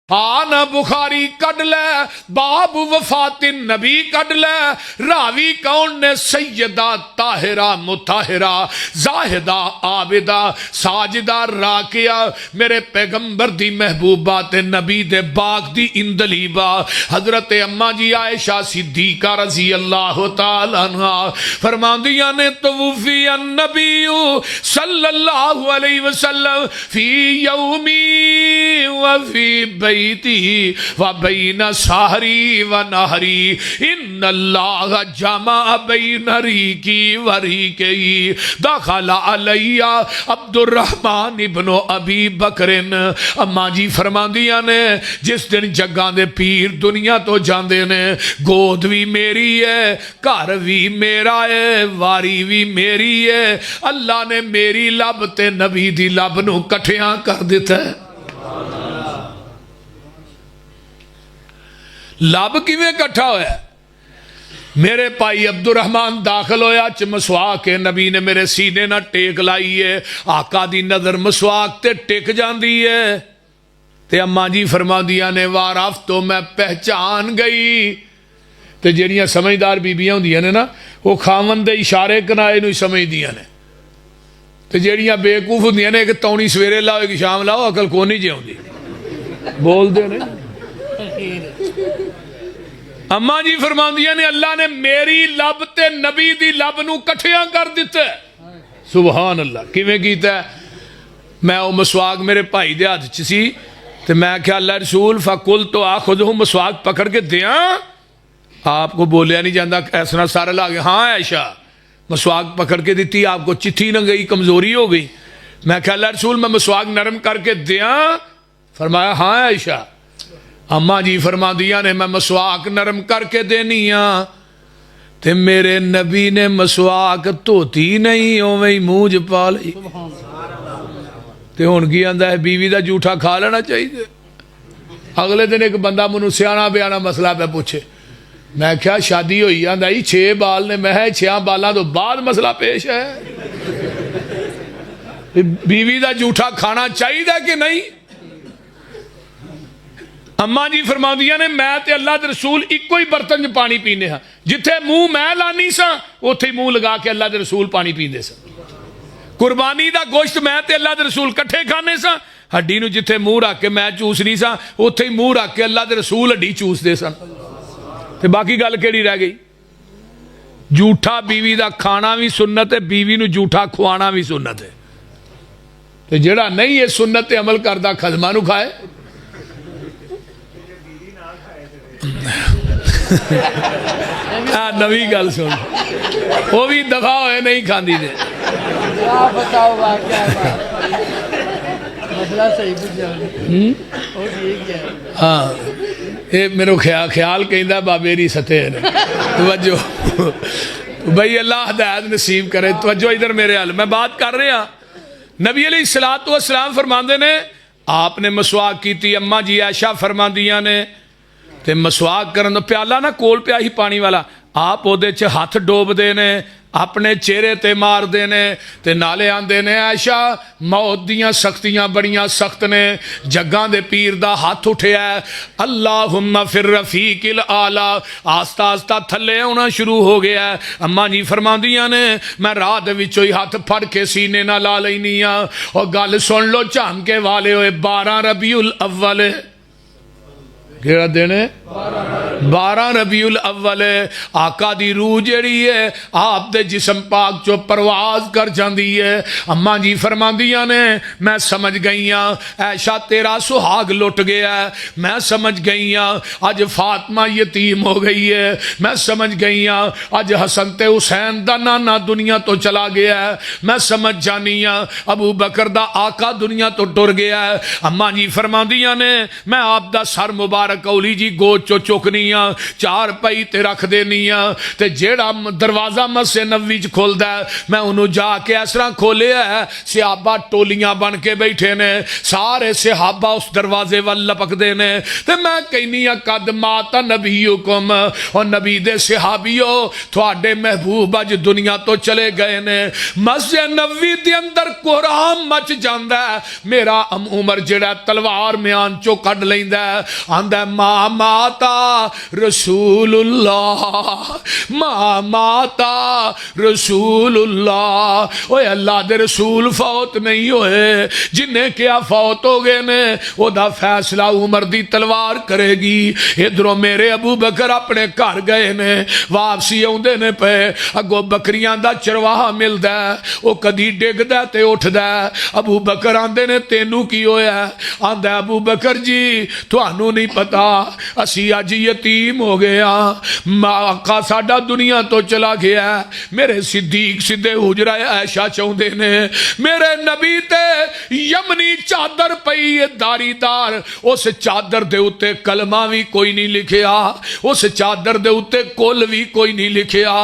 हाँ ना बुखारी कढ़ लै, बाब वफातिन नबी कढ़ लै। रावी कौन ने? सैयदा ताहिरा मुताहिरा जाहिदा आबिदा साजिदा राकिया। मेरे पैगंबर दी महबूबा ते नबी दे बाग दी इंदलीबा हजरत अम्मा जी आयशा सिद्दीका रजी अल्लाह तआला अन्हा फरमांदियां ने तवफी नबी सल्लल्लाहु अलैहि वसल्लम फी यौमी व फी बैती व बैन सहरी व नहरी इन्नल्लाह जमा बैन रीकी व रीकी दखल अलैया अब्दुर्रहमान इब्न अबी बकरिन। अम्मा जी फरमांदियां ने जिस दिन जग्गां दे पीर दुनिया तो जांदे ने, गोद भी मेरी है, घर भी मेरा है, वारी भी मेरी है। अल्लाह ने मेरी लब ते नबी दी लब नूं कठियां कर दिता है। लब किवें कट्ठा होया? मेरे भाई अब्दुर्रहमान दाखिल होया च मसवाक के नबी ने मेरे सीने ना टेक लाई है। आका दी नजर मसवाक ते टिक जाती है ते अम्मा जी फरमांदियां ने वारफ तो मैं पहचान गई। ते जेड़ियां समझदार बीबियां होंदियां ने ना वो खावन दे इशारे कनाए नूं समझदियां ने, ते जेड़ियां बेवकूफ होंदियां ने कि तौणी सवेरे लाओ कि शाम लाओ, अकल को नहीं जी आउंदी, बोलदे ने। अम्मा जी फरमांदियां ने अल्लाह ने मेरी लब ते नबी दी लब नूं कठियां कर दिता। सुभान अल्लाह। किवें कीता? मैं वो मसवाक मेरे भाई दे हथ च सी ते मैं आख्या अल्लाह रसूल फकुल तो खुद मसवाक पकड़ के दिया। आपको बोलिया नहीं जाता, ऐसा सारा ला गया। हाँ ऐशा मसवाक पकड़ के दी, आपको चिट्ठी न गई, कमजोरी हो गई। मैं क्या अल्लाह रसूल मैं मसवाक नरम करके दिया? फरमाया हाँ ऐशा। अम्मा जी फरमादियां ने मैं मसवाक नरम करके देनी हाँ ते मेरे नबी ने मसवाक धोती नहीं, उवें ही मूँह च पा ली। ते हुण की आंदा है बीवी का जूठा खा लेना चाहिए। अगले दिन एक बंदा मैनू सियाणा बयाना मसला पे पूछे, मैं क्या शादी हुई? आंदा जी 6 बाल ने। मैं 6 बालों तो बाद मसला पेश है। बीवी का जूठा खाना चाहिए कि नहीं? अम्मा जी फरमादियां ने मैं ते अल्लाह दे रसूल इको ही बर्तन च पानी पीने हाँ। जिथे मुंह मैं लानी सा उथे मुंह लगा के अल्लाह दे रसूल पानी पींदे सन। कुर्बानी दा गोश्त मैं ते अल्लाह दे रसूल कट्ठे खाने सा। हड्डी नूं जिथे मुंह रख के मैं चूसनी सा उथे ही मुंह रख के अल्लाह दे रसूल हड्डी चूसदे सन। ते बाकी गल केड़ी रह गई? जूठा बीवी दा खाना भी सुन्नत है, बीवी नूं जूठा खुआना भी सुन्नत है। ते जेड़ा नहीं ये सुन्नत ते अमल करदा खदमा नूं खाए। नवी गल सुन, वो भी दफा होए नहीं खाती दे। हाँ ये मेरे ख्याल कहता बाबे री सते ने। तवज्जो भाई अल्लाह हदायत नसीब करे। तवज्जो इधर मेरे हाल मैं बात कर रहा। नबी अलैहिस्सलातु वस्सलाम फरमांदे ने आपने मसवाक की। अम्मा जी आयशा फरमांदियां ने ते मसवाक करन दा प्याला ना कोल पिया ही पानी वाला, आप ओदे च हथ डोबदे ने, अपने चेहरे ते मारदे ने ते नाले आंदे ने आयशा मौत दियां सख्तियां बड़ियां सख्त ने। जग्गां दे पीर दा हाथ उठिया, अल्लाहुम्मा फिर रफीकिल आला, आस्ता आस्ता थल्ले आना शुरू हो गया। अम्मा जी फरमांदियां ने मैं राह दे विचों ही हथ फड़ के सीने ना ला लैनी आ। और गल सुन लो झांके वाले होए 12 रबीउल अव्वल केड़ा दिन है? 12 रबीउल अव्वल। आका दी रूह जड़ी है आप दे जिस्म पाक चो परवाज कर जाती है। अम्मा जी फरमांदियां ने मैं समझ गई हाँ ऐशा तेरा सुहाग लुट गया है। मैं समझ गई हाँ अज फातिमा यतीम हो गई है। मैं समझ गई हाँ अज हसन ते हुसैन दा नाना दुनिया तो चला गया है। मैं समझ जानी हाँ अबू बकर दा आका दुनिया तो टुर गया है। अम्मा जी फरमांदियां ने मैं आप दा सर मुबारक औली जी गोद चो चुकनी आ, चार पाई ते रख देनी आ, ते जेड़ा दरवाजा मस्जिद नबवी च खुलदा मैं उन्होंने जाके इस तरह खोलिया है, सिहाबा टोलियां बन के बैठे ने, सारे सिहाबा उस दरवाजे वाल लपकते ने, ते मैं कहनी आ कद माता नबी हुकुम, और नबी दे सिहाबियो थोड़े महबूब अज दुनिया तो चले गए ने। मस्जिद नबवी दे अंदर कोहराम मच जांदा है, मेरा उमर जेड़ा तलवार म्यान चो कढ लैंदा आंदा मां माता रसूलुल्लाह, मां माता रसूलुल्लाह। ओए अल्लाह दे रसूल फौत नहीं होए, जिन्हें क्या फौत हो गए ने ओदा फैसला उमर दी तलवार करेगी। इधरों मेरे अबू बकर अपने घर गए ने, वापसी आउंदे ने पे, अगों बकरियां दा चरवाहा मिलदा, वो कदी डिगदा ते उठदा। अबू बकर आंदे ने तेनू की होया? आंदा अबू बकर जी तुहानू नहीं पता असी अज यतीम हो गए हाँ, आका साडा दुनिया तो चला गया। मेरे सिद्दीक सिद्धे हुजरा ऐशा चाहते ने, मेरे नबी ते यमनी चादर पई है दारीदार, उस चादर दे उत्ते कलमा भी कोई नहीं लिखिया, उस चादर दे उत्ते कुल भी कोई नहीं लिखिया,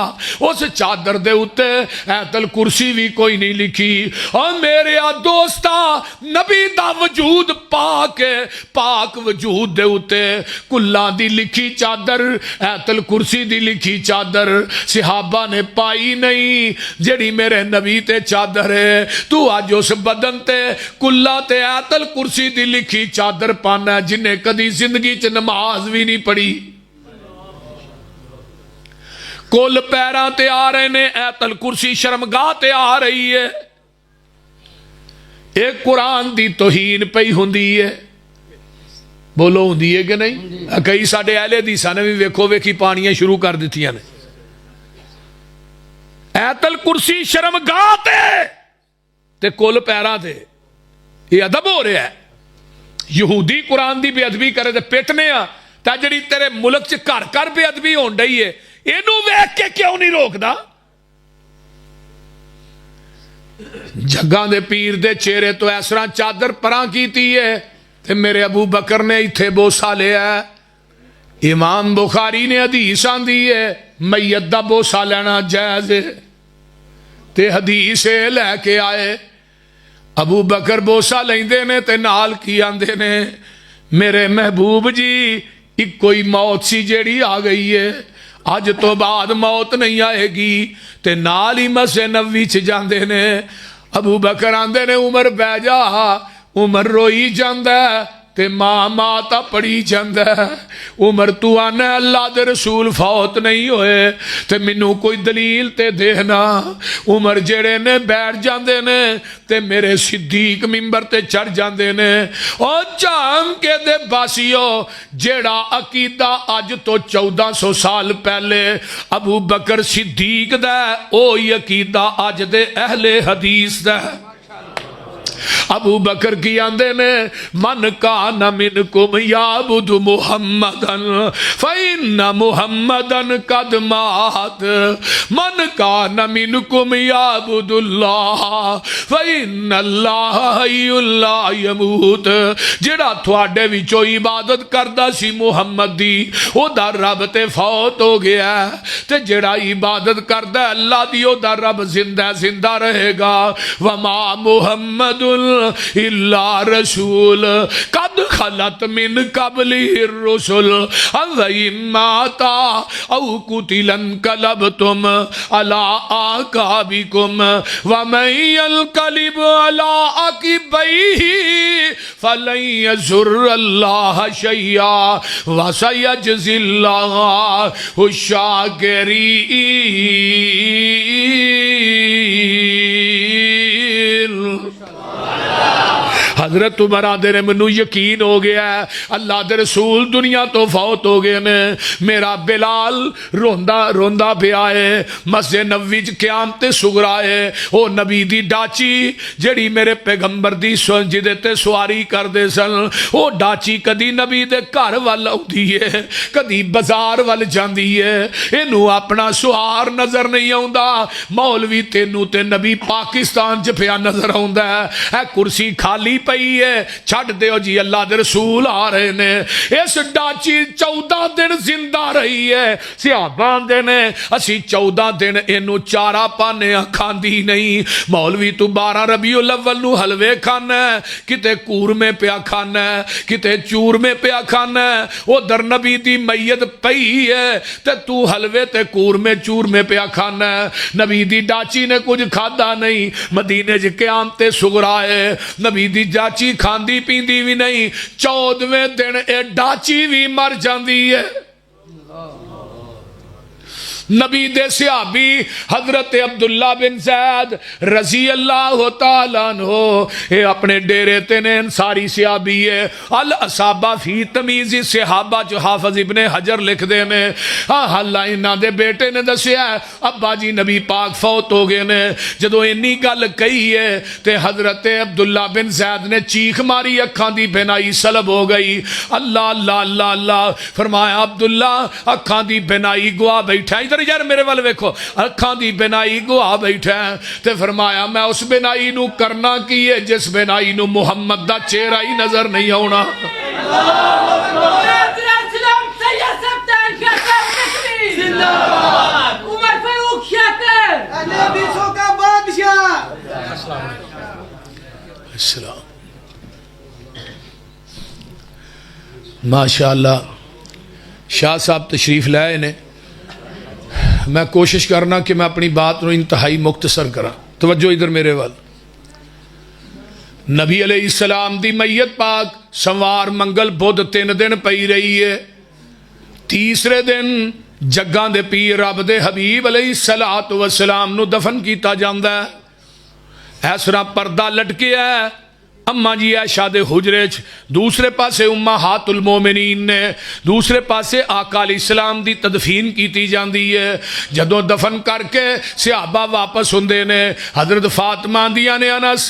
उस चादर दे उत्ते ऐतल कुर्सी भी कोई नहीं लिखी। और मेरे दोस्ता नबी दा वजूद पाक है, पाक वजूद दे उत्ते कुल्ला दी लिखी चादर, ऐतल कुर्सी दी लिखी चादर सिहाबा ने पाई नहीं, जेड़ी मेरे नबी ते चादर है। तू अज उस बदन ते कुल्ला ते ऐतल कुर्सी दी लिखी चादर पाना जिन्हें कदी जिंदगी च नमाज भी नहीं पढ़ी। कुल पैरां ते आ रहे ने, ऐतल कुर्सी शर्मगाह ते आ रही है। एक कुरान दी तौहीन पई हुंदी है, बोलो हुंदी है कि नहीं? कई साडे अहले हदीसां ने भी वेखो वेखी पानियां शुरू कर दित्तियां ने। ऐतल कुर्सी शर्मगाह ते कुल पैरां ते, ये अदब हो रहा है। यहूदी कुरान की बेअदबी करे तो पिटने आ, तां जिहड़ी तेरे मुल्क च घर घर बेअदबी होण डई है, इनू वेख के क्यों नहीं रोकदा? जग्गां दे पीर दे चेहरे तो इस तरह चादर परां कीती है, ते मेरे अबू बकर ने इत्थे बोसा लिया। इमाम बुखारी ने हदीस आंदी है मैयत दा बोसा लेना जायज़ है, ते हदीस लैके आए। अबू बकर बोसा लेंदे ने ते नाल की आंदे ने, मेरे महबूब जी एक कोई मौत सी जेड़ी आ गई है, अज तो बाद मौत नहीं आएगी। ते नाल ही मस्जिद नबवी च जांदे ने। अबू बकर आंदे ने उमर बह जा, उमर रोई जांदा ते मां माता पढ़ी जांदा। उमर तू आना अल्लाह दे रसूल फौत नहीं होए, ते मैनू कोई दलील ते देना। उमर जेड़े ने बैठ जांदे ने, ते मेरे सिद्दीक मिंबर ते चढ़ जांदे ने। और झाम के दे बासियो, जेड़ा अकीदा अज तो 1400 साल पहले अबू बकर सिद्दीक दा, ओ ही अकीदा अज दे अहले हदीस दा। अबू बकर की आंदे ने, मन का न मिन कुम याबुद मुहम्मदन फइन्ना मुहम्मदन कद मात, मन का न मिन कुम याबुदुल्लाह फइन्नल्लाह हय्युल ला यमूत। जेड़ा थोड़े विचों इबादत करदा सी मुहम्मद दी, ओदा रब ते फौत हो गया, ते जेड़ा इबादत करदा अल्लाह दी, ओदा रब जिंदा जिंदा रहेगा। वमा मुहम्मद इल्ला रसूल कद खलत मिन कबली रसूल माता औ कुतिलन कलबतुम अला आकाबिकुम वमैयल कलिब अला अकिबैहि फलन यजुर्रल्लाह शैया वसयजजिल्लाहु शाकिरीन। हजरत उमर आदे ने मैनू यकीन हो गया अल्लाह दे रसूल दुनिया तो फौत हो गए ने। मेरा बिलाल रोंदा रोंदा पिया है। मस्जिद नबवी च क़यामत सुगरा है। वो नबी दी डाची जड़ी मेरे पैगंबर दी जिदे ते सवारी करते सन, वो डाची कदी नबी दे घर वाल आउंदी है, कदी बाजार वाल जांदी है। इनू अपना सुहार नजर नहीं आउंदा। मौलवी तेनू ते नबी पाकिस्तान च पिया नजर आउंदा है। कुर्सी खाली पई रही है, छड़ दो जी अल्लाह दे रसूल आ रहे ने। इस डाची 14 दिन जिंदा रही है। सहाबा आंदे ने असी 14 दिन इनू चारा पाने खांदी नहीं। मौलवी तू 12 रबीउल अव्वल नू हलवे खाना, किते कूरमे पिया खाना, किते चूरमे पिया खाना। उधर नबी दी मैयत पई है ते तू हलवे ते कूरमे चूरमे पिया खाना। नबी दी डाची ने कुछ खादा नहीं। मदीने च क़यामत सुगरा है, नबी दी डाची खांदी पींदी भी नहीं। 14वें दिन ए डाची भी मर जाती है। नबी दे सहाबी हजरत अब्दुल्ला बिन ज़ैद रजी अल्लाह तआला अन्हु ये अपने डेरे ते ने अंसारी सहाबी है। अल असाबा फी तमीज़ सहाबा जो हाफिज इब्ने हजर लिखते ने। हाँ हल्ला इन्हां दे बेटे ने दसिया अब्बा जी नबी पाक फौत हो गए ने। जदों इन्नी गल कही है ते हजरत अब्दुल्ला बिन ज़ैद ने चीख मारी, अखां दी बिनाई सलब हो गई। अल्लाह अल्लाह अल्लाह अल्लाह फरमाया अब्दुल्ला अखां दी बिनाई गुआ बैठा। यार मेरे वाल वेखो, अखां दी बिनाई गुआ बैठा ते फरमाया मैं उस बिनाई नू करना की है जिस बिनाई नू मुहम्मद दा चेहरा ही नजर नहीं आउणा। माशाअल्लाह शाह साहब तशरीफ लाए ने। मैं कोशिश करना कि मैं अपनी बात को इंतहाई मुख्तसर करा। तवज्जो इधर मेरे वाल। नबी अलैहिस्सलाम दी मैयत पाक सोमवार मंगल बुध 3 दिन पई रही है। तीसरे दिन जग्गां दे पीर रब दे हबीब अलैहिस्सलातु वस्सलाम नू दफन किया जांदा है। इस तरह पर्दा लटकिया है अम्मा जी आयशा दे हुजरे च, दूसरे पासे उम्महातुल मोमिनीन ने, दूसरे पासे आका अलैहिस्सलाम दी तदफीन की जाती है। जदों दफन करके सहाबा वापस हुंदे ने, हजरत फातिमा आंदियां ने अनस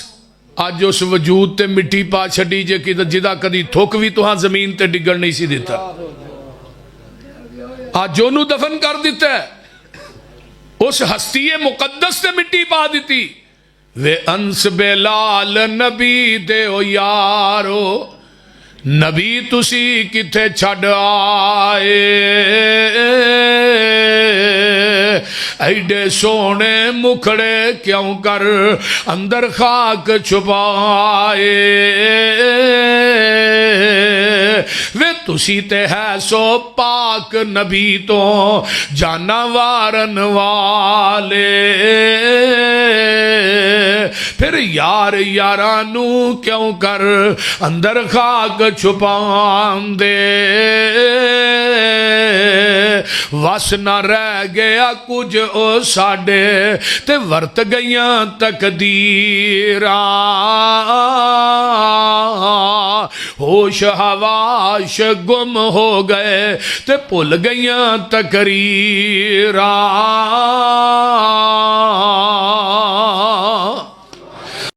अज उस वजूद ते मिट्टी पा छड़ी जे कि जिदा कदी थुक भी तुहां जमीन ते डिगण नहीं सी दिता, अज ओनू दफन कर दिता है। उस हस्ती मुकद्दस ते मिट्टी पा दी। वे अंस बेलाल नबी दे ओ यारो, नबी तुसी किथे छड़ आए। ऐडे सोने मुखड़े क्यों कर अंदर खाक छुपाए। वे तुसी ते है सो पाक नबी तो जाना वारन वाले। फिर यार यारा नू क्यों कर अंदर खाक छुपांदे। वस न रह गया कुछ ओ साडे ते वर्त गईयां तकदीरा। होश हवाश गुम हो गए ते भुल गईयां तकरीरा।